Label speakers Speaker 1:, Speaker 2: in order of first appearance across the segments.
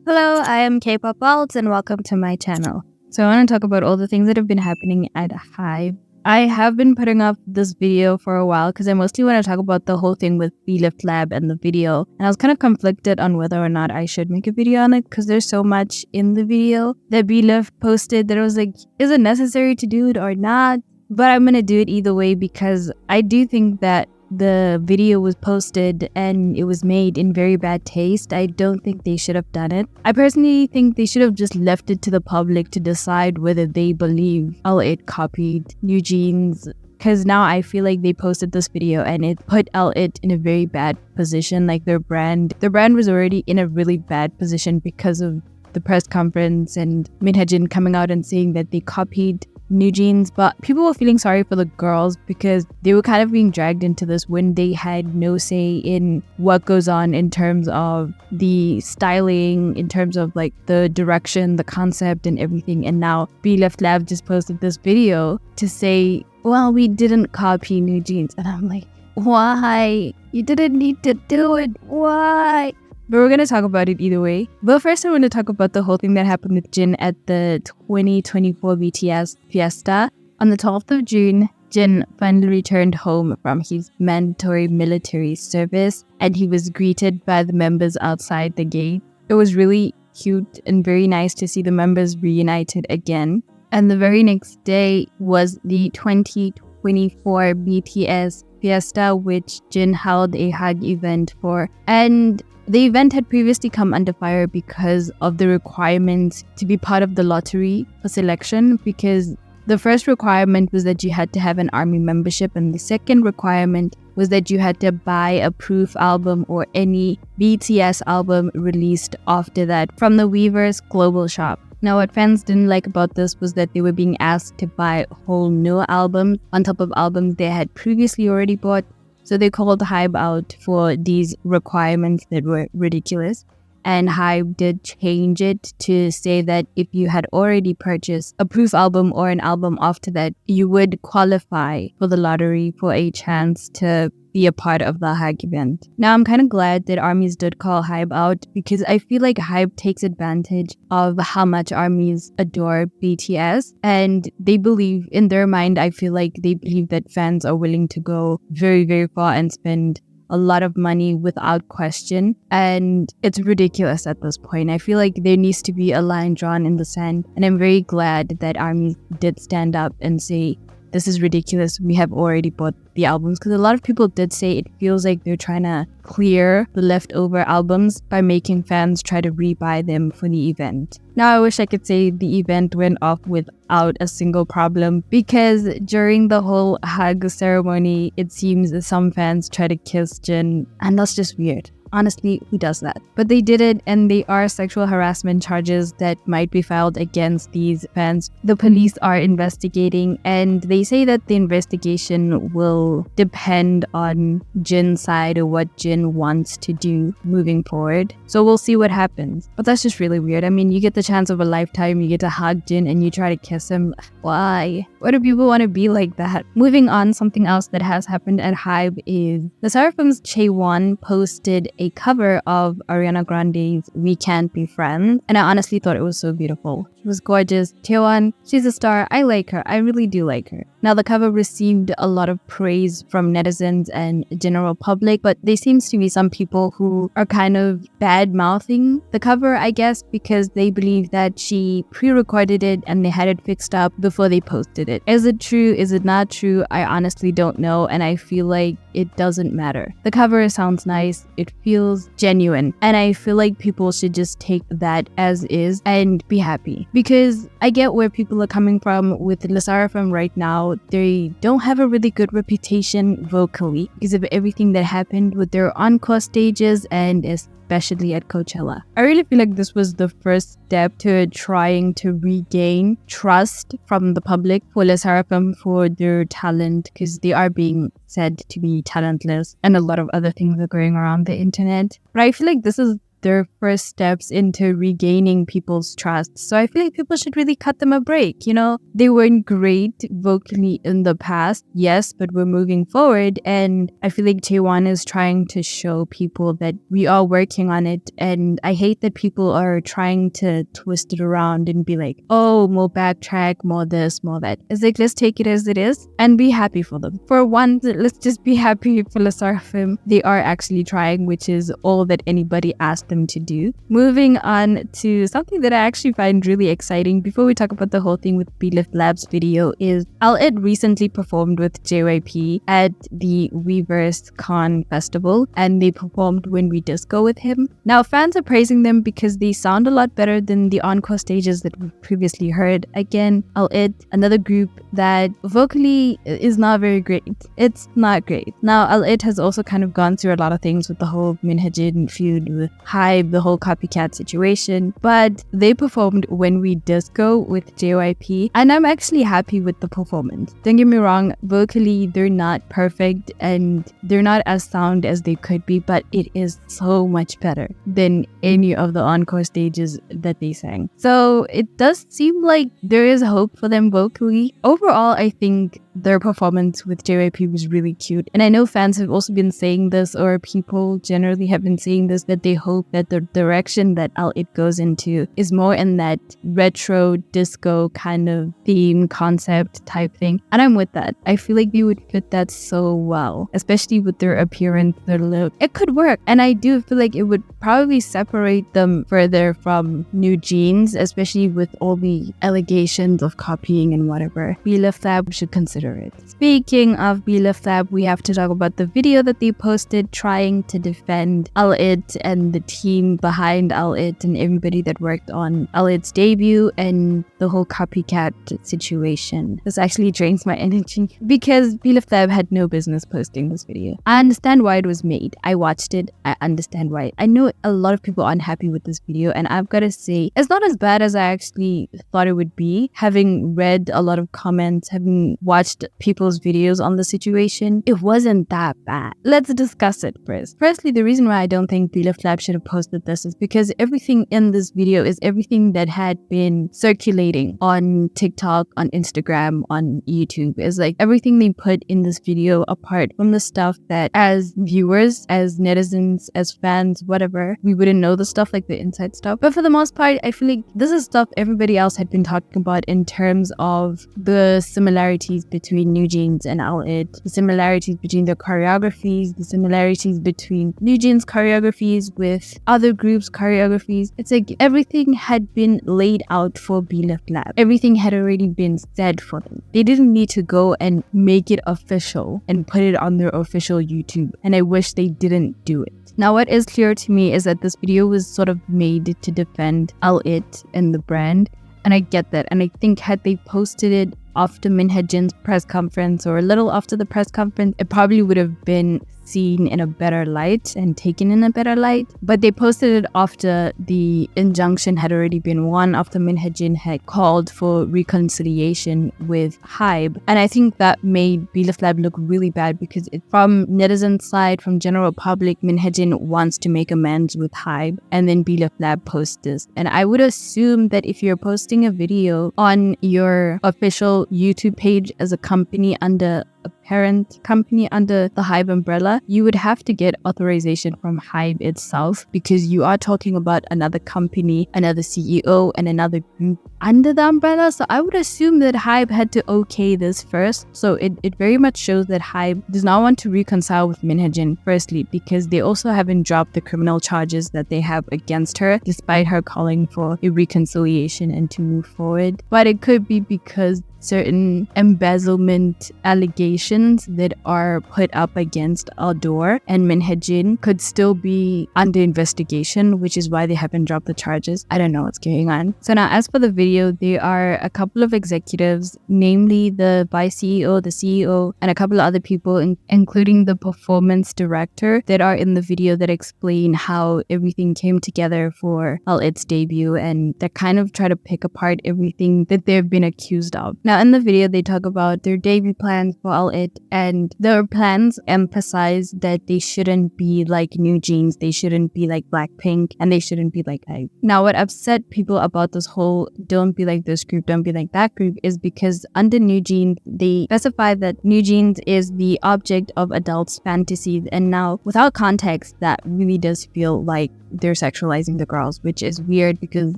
Speaker 1: Hello, I am Kpop and welcome to my channel. So I want to talk about all the things that have been happening at Hybe. I have been putting up this video for a while because I mostly want to talk about the whole thing with Belift Lab and the video. And I was kind of conflicted on whether or not I should make a video on it because there's so much in the video that Belift posted that I was like, is it necessary to do it or not? But I'm going to do it either way because I do think that the video was posted and it was made in very bad taste. I don't think they should have done it. I personally think they should have just left it to the public to decide whether they believe ILLIT copied New Jeans. Because now I feel like they posted this video and it put ILLIT in a very bad position. Like their brand was already in a really bad position because of the press conference and Minhyejin coming out and saying that they copied New Jeans, but people were feeling sorry for the girls because they were kind of being dragged into this when they had no say in what goes on in terms of the styling, in terms of like the direction, the concept and everything. And now Belift Lab just posted this video to say, well, we didn't copy New Jeans. And I'm like, why? You didn't need to do it. Why? But we're going to talk about it either way. But first I want to talk about the whole thing that happened with Jin at the 2024 BTS Fiesta. On the 12th of June, Jin finally returned home from his mandatory military service and he was greeted by the members outside the gate. It was really cute and very nice to see the members reunited again. And the very next day was the 2024 BTS Fiesta, which Jin held a hug event for. And the event had previously come under fire because of the requirements to be part of the lottery for selection, because the first requirement was that you had to have an ARMY membership and the second requirement was that you had to buy a proof album or any BTS album released after that from the Weverse global shop. Now, what fans didn't like about this was that they were being asked to buy whole new albums on top of albums they had previously already bought. So they called Hybe out for these requirements that were ridiculous. And Hybe did change it to say that if you had already purchased a proof album or an album after that, you would qualify for the lottery for a chance to be a part of the Hybe event. Now, I'm kind of glad that ARMYs did call Hybe out because I feel like Hybe takes advantage of how much ARMYs adore BTS and they believe, in their mind, I feel like they believe that fans are willing to go very, very far and spend a lot of money without question, and it's ridiculous at this point. I feel like there needs to be a line drawn in the sand, and I'm very glad that ARMY did stand up and say, this is ridiculous, we have already bought the albums, because a lot of people did say it feels like they're trying to clear the leftover albums by making fans try to rebuy them for the event. Now, I wish I could say the event went off without a single problem, because during the whole hug ceremony, it seems that some fans try to kiss Jin, and that's just weird. Honestly, who does that? But they did it, and they are sexual harassment charges that might be filed against these fans. The police are investigating, and they say that the investigation will depend on Jin's side or what Jin wants to do moving forward. So we'll see what happens. But that's just really weird. I mean, you get the chance of a lifetime, you get to hug Jin, and you try to kiss him. Why? Why do people want to be like that? Moving on, something else that has happened at Hybe is the Seraphim's Chaewon posted a cover of Ariana Grande's We Can't Be Friends, and I honestly thought it was so beautiful. She was gorgeous. Chaewon, she's a star. I like her. I really do like her. Now, the cover received a lot of praise from netizens and general public, but there seems to be some people who are kind of bad-mouthing the cover, I guess, because they believe that she pre-recorded it and they had it fixed up before they posted it. Is it true? Is it not true? I honestly don't know, and I feel like it doesn't matter. The cover sounds nice. It feels genuine, and I feel like people should just take that as is and be happy, because I get where people are coming from with Le Sserafim right now. They don't have a really good reputation vocally because of everything that happened with their encore stages and especially at Coachella. I really feel like this was the first step to trying to regain trust from the public for Le Sserafim for their talent, because they are being said to be talentless and a lot of other things are going around the internet. But I feel like this is their first steps into regaining people's trust. So I feel like people should really cut them a break. You know, they weren't great vocally in the past, yes, but we're moving forward. And I feel like Chaewon is trying to show people that we are working on it. And I hate that people are trying to twist it around and be like, oh, more backtrack, more this, more that. It's like, let's take it as it is and be happy for them. For one, let's just be happy for the Seraphim. They are actually trying, which is all that anybody asked them to do. Moving on to something that I actually find really exciting before we talk about the whole thing with Belift Lab's video is ILLIT recently performed with JYP at the Weverse Con Festival, and they performed When We Disco with him. Now, fans are praising them because they sound a lot better than the encore stages that we've previously heard. Again, ILLIT, another group that vocally is not very great. It's not great. Now, ILLIT has also kind of gone through a lot of things with the whole Minhyejin feud with Hybe, the whole copycat situation, but they performed When We Disco with JYP, and I'm actually happy with the performance. Don't get me wrong, vocally they're not perfect and they're not as sound as they could be, but it is so much better than any of the encore stages that they sang. So it does seem like there is hope for them vocally. Overall, I think their performance with JYP was really cute. And I know fans have also been saying this, or people generally have been saying this, that they hope that the direction that ILLIT goes into is more in that retro disco kind of theme concept type thing. And I'm with that. I feel like they would fit that so well, especially with their appearance, their look. It could work. And I do feel like it would probably separate them further from New Jeans, especially with all the allegations of copying and whatever. Belift Lab should consider it. Speaking of Belift Lab, we have to talk about the video that they posted trying to defend ILLIT and the team behind ILLIT and everybody that worked on ILLIT's debut and the whole copycat situation. This actually drains my energy because Belift Lab had no business posting this video. I understand why it was made. I watched it. I understand why. I know a lot of people are unhappy with this video, and I've got to say, it's not as bad as I actually thought it would be. Having read a lot of comments, having watched people's videos on the situation, it wasn't that bad. Let's discuss it first. Firstly, the reason why I don't think Belift Lab should have posted this is because everything in this video is everything that had been circulating on TikTok, on Instagram, on YouTube. It's like everything they put in this video, apart from the stuff that as viewers, as netizens, as fans, whatever, we wouldn't know the stuff, like the inside stuff. But for the most part, I feel like this is stuff everybody else had been talking about in terms of the similarities between New Jeans and ILLIT, the similarities between their choreographies, the similarities between New Jeans choreographies with other groups' choreographies. It's like everything had been laid out for Belift Lab. Everything had already been said for them. They didn't need to go and make it official and put it on their official YouTube, and I wish they didn't do it. Now, what is clear to me is that this video was sort of made to defend ILLIT and the brand, and I get that. And I think had they posted it after Minhyejin's press conference or a little after the press conference, it probably would have been seen in a better light and taken in a better light. But they posted it after the injunction had already been won, after Minhyejin had called for reconciliation with Hybe. And I think that made Belift Lab look really bad because from netizens' side, from general public, Minhyejin wants to make amends with Hybe, and then Belift Lab posts this. And I would assume that if you're posting a video on your official YouTube page as a company under a parent company under the Hybe umbrella, you would have to get authorization from Hybe itself, because you are talking about another company, another CEO, and another group under the umbrella. So I would assume that Hybe had to okay this first. So it very much shows that Hybe does not want to reconcile with Minhyejin, firstly, because they also haven't dropped the criminal charges that they have against her, despite her calling for a reconciliation and to move forward. But it could be because certain embezzlement allegations that are put up against Adore and Minhyejin could still be under investigation, which is why they haven't dropped the charges. I don't know what's going on. So now, as for the video, there are a couple of executives, namely the vice CEO, the CEO, and a couple of other people, including the performance director, that are in the video that explain how everything came together for ILLIT's debut, and that kind of try to pick apart everything that they've been accused of. Now, Now in the video, they talk about their debut plans for ILLIT, and their plans emphasize that they shouldn't be like New Jeans, they shouldn't be like Blackpink, and they shouldn't be like Hybe. Now what upset people about this whole don't be like this group, don't be like that group is because under New Jeans, they specify that New Jeans is the object of adults' fantasies, and now without context, that really does feel like they're sexualizing the girls, which is weird because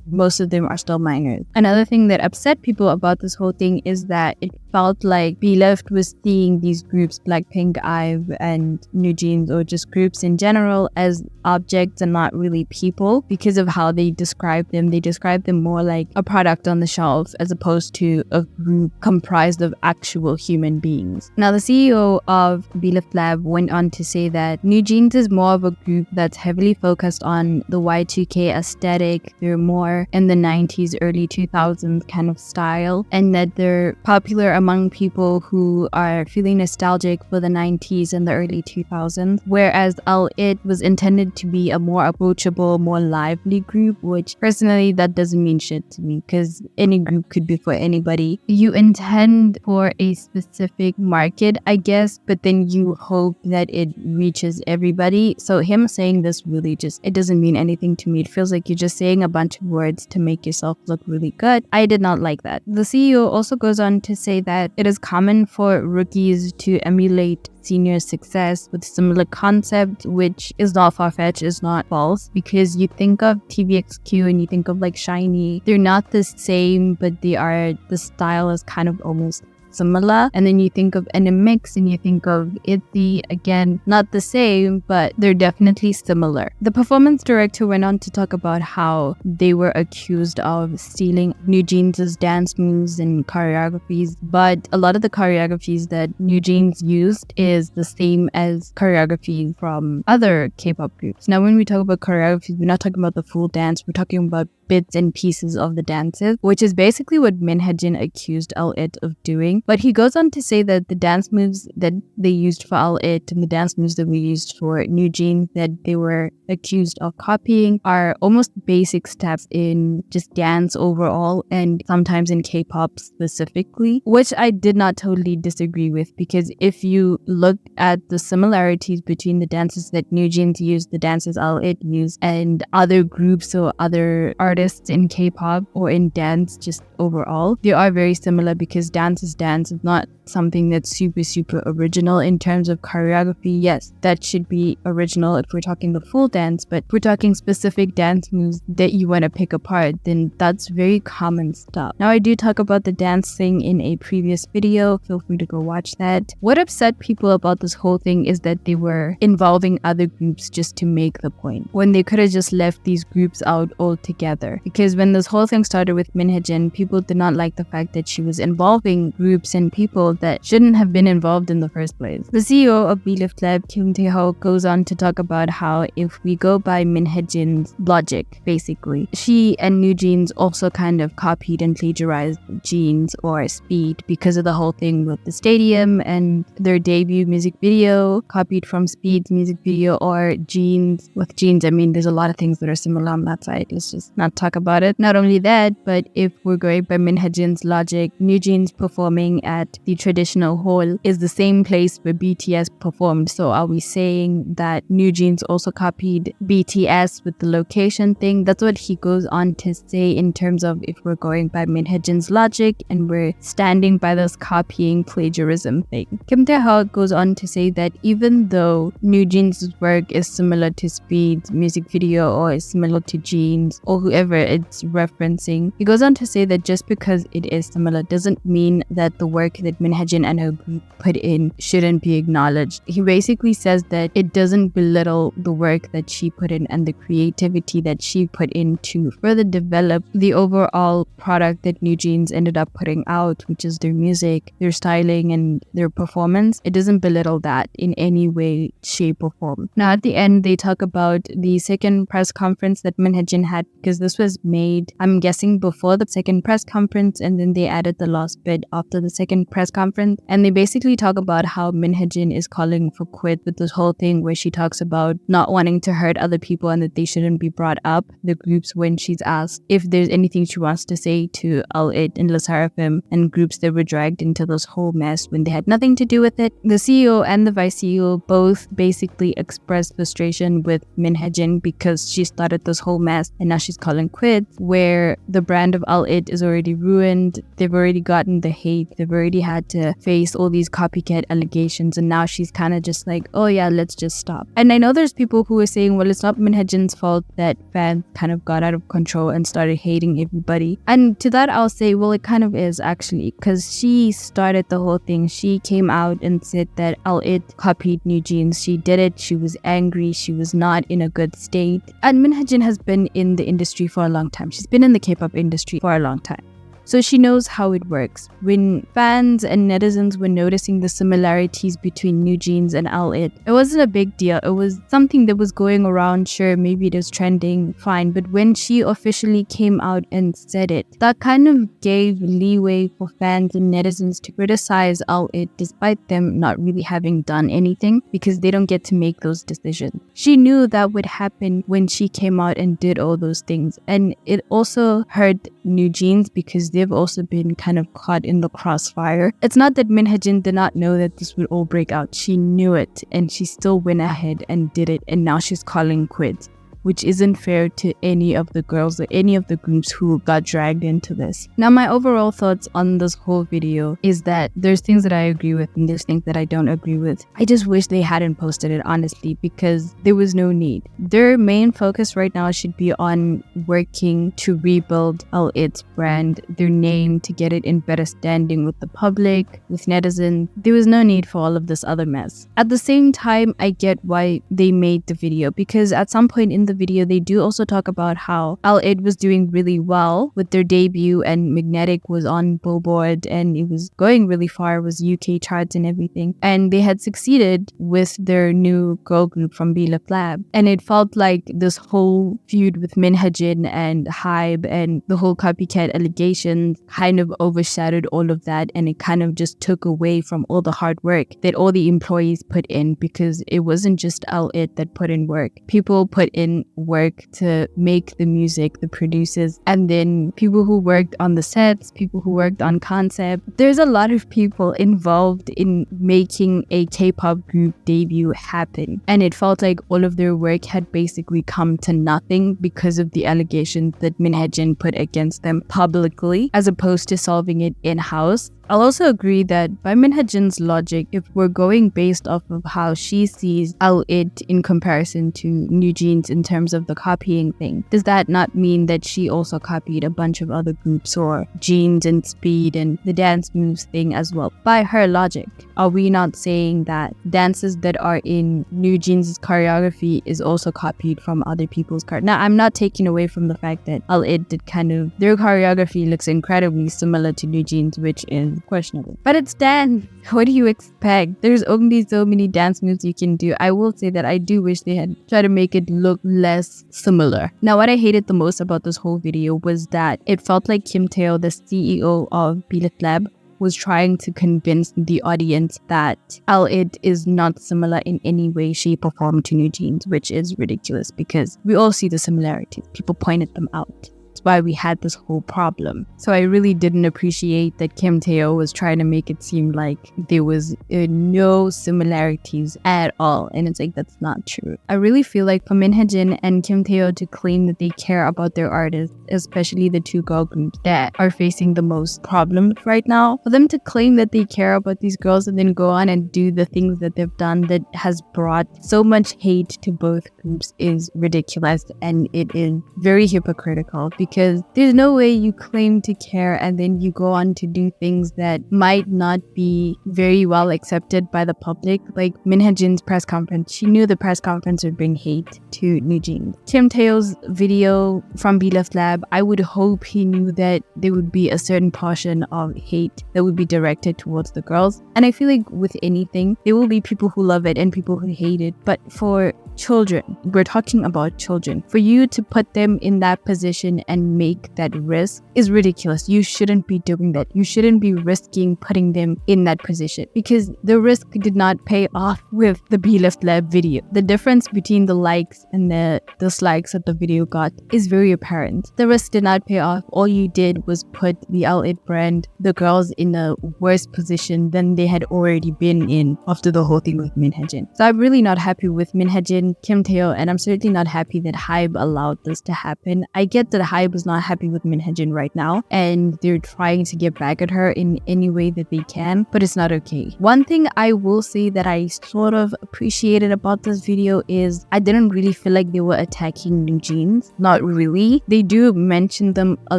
Speaker 1: most of them are still minors. Another thing that upset people about this whole thing is that it felt like Belift was seeing these groups, Blackpink, IVE, and New Jeans, or just groups in general, as objects and not really people because of how they describe them. They describe them more like a product on the shelf as opposed to a group comprised of actual human beings. Now, the CEO of Belift Lab went on to say that New Jeans is more of a group that's heavily focused on the Y2K aesthetic. They're more in the 90s, early 2000s kind of style, and that they're popular among people who are feeling nostalgic for the 90s and the early 2000s, whereas ILLIT was intended to be a more approachable, more lively group, which personally that doesn't mean shit to me because any group could be for anybody. You intend for a specific market, I guess, but then you hope that it reaches everybody. So him saying this really just, it doesn't mean anything to me. It feels like you're just saying a bunch of words to make yourself look really good. I did not like that. The CEO also goes on to say that it is common for rookies to emulate senior success with similar concept, which is not far-fetched, is not false, because you think of TVXQ and you think of like Shiny. They're not the same, but they are, the style is kind of almost similar. And then you think of NMX and you think of ITZY, again, not the same, but they're definitely similar. The performance director went on to talk about how they were accused of stealing New Jeans' dance moves and choreographies, but a lot of the choreographies that New Jeans used is the same as choreography from other K-pop groups. Now, when we talk about choreographies, we're not talking about the full dance, we're talking about bits and pieces of the dances, which is basically what Minhyejin accused ILLIT of doing. But he goes on to say that the dance moves that they used for ILLIT and the dance moves that we used for New Jeans that they were accused of copying are almost basic steps in just dance overall, and sometimes in K-pop specifically, which I did not totally disagree with, because if you look at the similarities between the dances that New Jeans used, the dances ILLIT used, and other groups or other artists in K-pop or in dance just overall, they are very similar, because dance is dance. It's not something that's super original in terms of choreography. Yes, that should be original if we're talking the full dance, but if we're talking specific dance moves that you want to pick apart, then that's very common stuff. Now, I do talk about the dance thing in a previous video. Feel free to go watch that. What upset people about this whole thing is that they were involving other groups just to make the point, when they could have just left these groups out altogether. Because when this whole thing started with Minhyejin, people did not like the fact that she was involving groups and people that shouldn't have been involved in the first place. The CEO of Belift Lab, Kim Tae-ho, goes on to talk about how if we go by Minhyejin's logic, basically, she and New Jeans also kind of copied and plagiarized Jeans or Speed because of the whole thing with the stadium, and their debut music video copied from Speed's music video, or Jeans. With Jeans, I mean, there's a lot of things that are similar on that side. Let's just not talk about it. Not only that, but if we're going by Minhyejin's logic, New Jeans performing at the traditional hall is the same place where BTS performed. So are we saying that New Jeans also copied BTS with the location thing? That's what he goes on to say in terms of if we're going by Minhyejin's logic and we're standing by this copying plagiarism thing. Kim Tae-ho goes on to say that even though New Jeans' work is similar to Speed's music video or is similar to Jeans or whoever it's referencing, he goes on to say that just because it is similar doesn't mean that the work that Minhyejin and her group put in shouldn't be acknowledged. He basically says that it doesn't belittle the work that she put in and the creativity that she put in to further develop the overall product that New Jeans ended up putting out, which is their music, their styling, and their performance. It doesn't belittle that in any way, shape, or form. Now, at the end, they talk about the second press conference that Minhyejin had, because this was made, I'm guessing, before the second press conference, and then they added the last bit after the the second press conference, and they basically talk about how Minhyejin is calling for quit with this whole thing where she talks about not wanting to hurt other people and that they shouldn't be brought up, the groups, when she's asked if there's anything she wants to say to ILLIT and Le Sserafim and groups that were dragged into this whole mess when they had nothing to do with it. The CEO and the vice CEO both basically expressed frustration with Minhyejin because she started this whole mess and now she's calling quits, where the brand of ILLIT is already ruined. They've already gotten the hate. They've already had to face all these copycat allegations, and now she's kind of just like, oh yeah, let's just stop. And I know there's people who are saying, well, it's not Minhyejin's fault that fans kind of got out of control and started hating everybody. And to that I'll say, well, it kind of is actually, because she started the whole thing. She came out and said that ILLIT copied New Jeans. She did it. She was angry. She was not in a good state. And Minhyejin has been in the industry for a long time. She's been in the K-pop industry for a long time. So she knows how it works. When fans and netizens were noticing the similarities between New Jeans and ILLIT, it wasn't a big deal. It was something that was going around. Sure, maybe it was trending, fine. But when she officially came out and said it, that kind of gave leeway for fans and netizens to criticize ILLIT despite them not really having done anything, because they don't get to make those decisions. She knew that would happen when she came out and did all those things. And it also hurt New Jeans because they've also been kind of caught in the crossfire. It's not that Minhyejin did not know that this would all break out. She knew it and she still went ahead and did it, and now she's calling quits, which isn't fair to any of the girls or any of the groups who got dragged into this. Now, my overall thoughts on this whole video is that there's things that I agree with and there's things that I don't agree with. I just wish they hadn't posted it, honestly, because there was no need. Their main focus right now should be on working to rebuild ILLIT's brand, their name, to get it in better standing with the public, with netizens. There was no need for all of this other mess. At the same time, I get why they made the video, because at some point in the video, they do also talk about how ILLIT was doing really well with their debut, and Magnetic was on Billboard and it was going really far. It was UK charts and everything. And they had succeeded with their new girl group from Belift Lab. And it felt like this whole feud with Minhyejin and Hybe and the whole copycat allegations kind of overshadowed all of that, and it kind of just took away from all the hard work that all the employees put in, because it wasn't just ILLIT that put in work. People put in work to make the music, the producers, and then people who worked on the sets, people who worked on concept. There's a lot of people involved in making a K-pop group debut happen, and it felt like all of their work had basically come to nothing because of the allegations that Minhyejin put against them publicly, as opposed to solving it in-house. I'll also agree that by Minhyejin's logic, if we're going based off of how she sees ILLIT in comparison to New Jeans in terms of the copying thing, does that not mean that she also copied a bunch of other groups, or Jeans and Speed and the dance moves thing as well? By her logic, are we not saying that dances that are in New Jeans' choreography is also copied from other people's choreography? Now, I'm not taking away from the fact that ILLIT did kind of, their choreography looks incredibly similar to New Jeans, which is questionable. But it's dance. What do you expect? There's only so many dance moves you can do. I will say that I do wish they had tried to make it look less similar. Now, what I hated the most about this whole video was that it felt like Kim Tae-ho, the CEO of Belift Lab, was trying to convince the audience that ILLIT is not similar in any way, shape, or form to New Jeans, which is ridiculous because we all see the similarities. People pointed them out. That's why we had this whole problem. So I really didn't appreciate that Kim Tae-ho was trying to make it seem like there was no similarities at all. And it's like, that's not true. I really feel like for Minhyejin and Kim Tae-ho to claim that they care about their artists, especially the two girl groups that are facing the most problems right now, for them to claim that they care about these girls and then go on and do the things that they've done that has brought so much hate to both groups is ridiculous, and it is very hypocritical, because there's no way you claim to care and then you go on to do things that might not be very well accepted by the public. Like Minhyejin's press conference, she knew the press conference would bring hate to New Jeans. Kim Tae-ho's video from Belift Lab, I would hope he knew that there would be a certain portion of hate that would be directed towards the girls. And I feel like with anything, there will be people who love it and people who hate it. But for children, we're talking about children, for you to put them in that position and and make that risk is ridiculous. You shouldn't be doing that. You shouldn't be risking putting them in that position, because the risk did not pay off with the Belift Lab video. The difference between the likes and the dislikes that the video got is very apparent. The risk did not pay off. All you did was put the ILLIT brand, the girls, in a worse position than they had already been in after the whole thing with Minhyejin. So I'm really not happy with Minhyejin, Kim Tae-ho, and I'm certainly not happy that Hybe allowed this to happen. I get that Hybe is not happy with Minhyejin right now, and they're trying to get back at her in any way that they can, but it's not okay. One thing I will say that I sort of appreciated about this video is I didn't really feel like they were attacking New Jeans. Not really. They do mention them a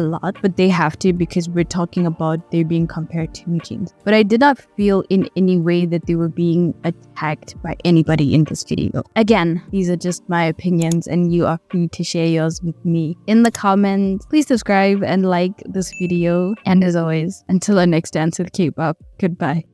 Speaker 1: lot, but they have to, because we're talking about they're being compared to New Jeans. But I did not feel in any way that they were being attacked by anybody in this video. Again, these are just my opinions, and you are free to share yours with me in the comments. Please subscribe and like this video. And as always, until our next dance with K-pop, goodbye.